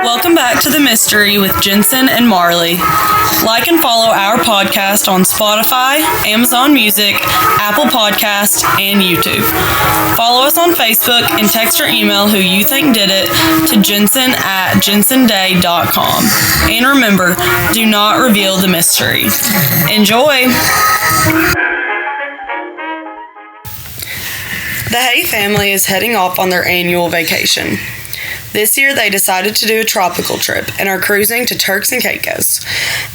Welcome back to The Mystery with Jensen and Marley. Like and follow our podcast on Spotify, Amazon Music, Apple Podcasts, and YouTube. Follow us on Facebook and text or email who you think did it to jensen@jensenday.com. And remember, do not reveal the mystery. Enjoy! The Hay family is heading off on their annual vacation. This year, they decided to do a tropical trip and are cruising to Turks and Caicos.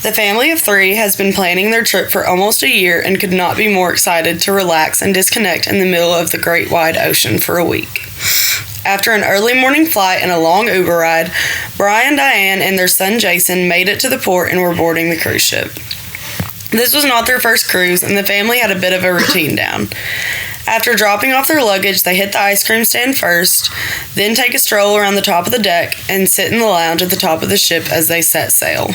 The family of 3 has been planning their trip for almost a year and could not be more excited to relax and disconnect in the middle of the great wide ocean for a week. After an early morning flight and a long Uber ride, Brian, Diane, and their son Jason made it to the port and were boarding the cruise ship. This was not their first cruise, and the family had a bit of a routine down. After dropping off their luggage, they hit the ice cream stand first, then take a stroll around the top of the deck and sit in the lounge at the top of the ship as they set sail.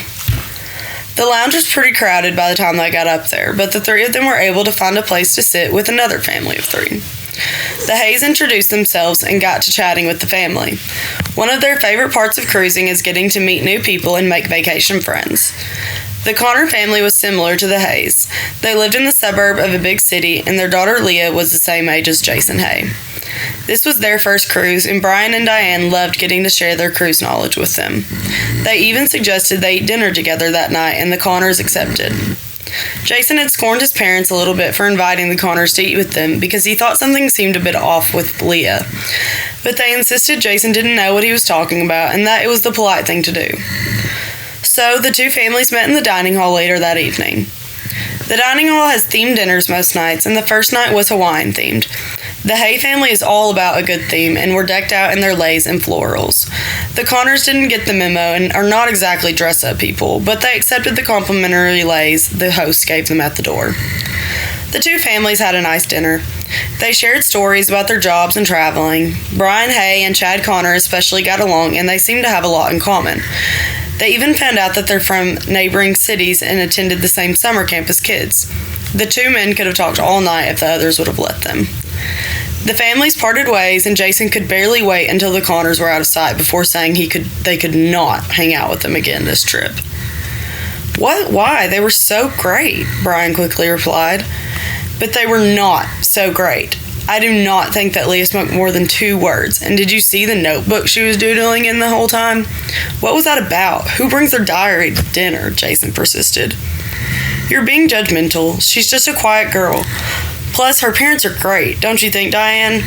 The lounge was pretty crowded by the time they got up there, but the 3 of them were able to find a place to sit with another family of 3. The Hays introduced themselves and got to chatting with the family. One of their favorite parts of cruising is getting to meet new people and make vacation friends. The Connor family was similar to the Hays. They lived in the suburb of a big city, and their daughter Leah was the same age as Jason Hay. This was their first cruise, and Brian and Diane loved getting to share their cruise knowledge with them. They even suggested they eat dinner together that night, and the Connors accepted. Jason had scorned his parents a little bit for inviting the Connors to eat with them because he thought something seemed a bit off with Leah. But they insisted Jason didn't know what he was talking about and that it was the polite thing to do. So the 2 families met in the dining hall later that evening. The dining hall has themed dinners most nights, and the first night was Hawaiian themed. The Hay family is all about a good theme and were decked out in their leis and florals. The Connors didn't get the memo and are not exactly dress-up people, but they accepted the complimentary leis the host gave them at the door. The 2 families had a nice dinner. They shared stories about their jobs and traveling. Brian Hay and Chad Connor especially got along, and they seemed to have a lot in common. They even found out that they're from neighboring cities and attended the same summer camp as kids. The 2 men could have talked all night if the others would have let them. The families parted ways, and Jason could barely wait until the Connors were out of sight before saying they could not hang out with them again this trip. "What? Why? They were so great," Brian quickly replied. But they were not so great. I do not think that Leah smoked more than 2 words. And did you see the notebook she was doodling in the whole time? What was that about? Who brings their diary to dinner? Jason persisted. You're being judgmental. She's just a quiet girl. Plus, her parents are great. Don't you think, Diane?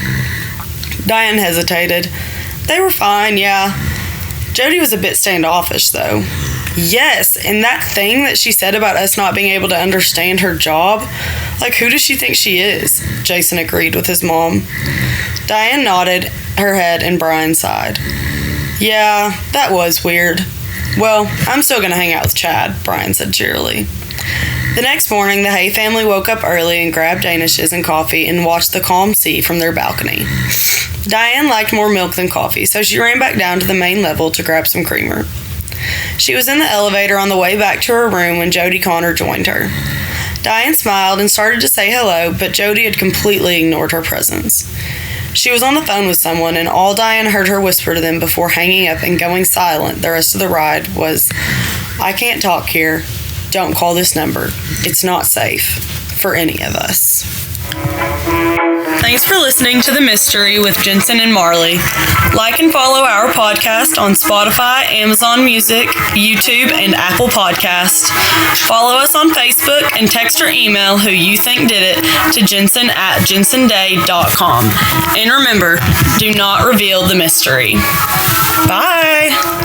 Diane hesitated. They were fine, yeah. Jody was a bit standoffish, though. Yes, and that thing that she said about us not being able to understand her job, like, who does she think she is? Jason agreed with his mom. Diane nodded her head and Brian sighed. Yeah, that was weird. Well, I'm still going to hang out with Chad, Brian said cheerily. The next morning, the Hay family woke up early and grabbed danishes and coffee and watched the calm sea from their balcony. Diane liked more milk than coffee, so she ran back down to the main level to grab some creamer. She was in the elevator on the way back to her room when Jody Connor joined her. Diane smiled and started to say hello, but Jody had completely ignored her presence. She was on the phone with someone, and all Diane heard her whisper to them before hanging up and going silent the rest of the ride was, I can't talk here. Don't call this number. It's not safe for any of us. Thanks for listening to The Mystery with Jensen and Marley. Like and follow our podcast on Spotify, Amazon Music, YouTube, and Apple Podcasts. Follow us on Facebook and text or email who you think did it to jensen@jensenday.com. And remember, do not reveal the mystery. Bye!